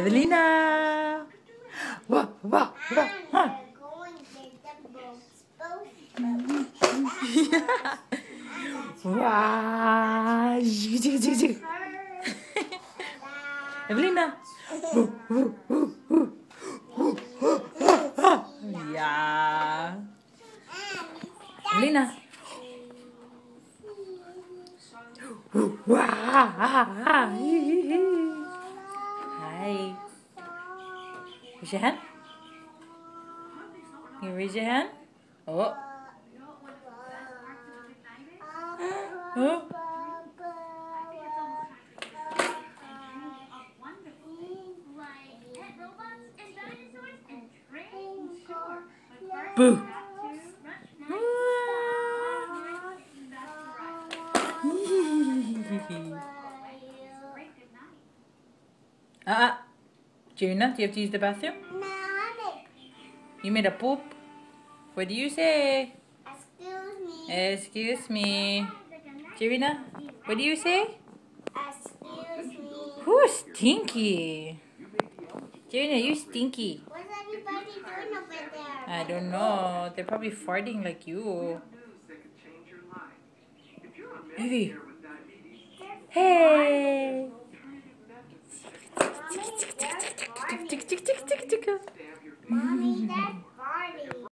Evelina! Wah, wah, wah, wah. Wah. Jig, jig, jig. Evelina! Yeah. Evelina! Hi. Raise your hand. You raise your hand. Oh. Oh. Boo. Juna, do you have to use the bathroom? You made a poop? What do you say? Excuse me. Jirina, what do you say? Excuse me. Who's stinky? Jirina, you stinky. What's everybody doing over there? I don't know. They're probably farting like you. Evie. Hey.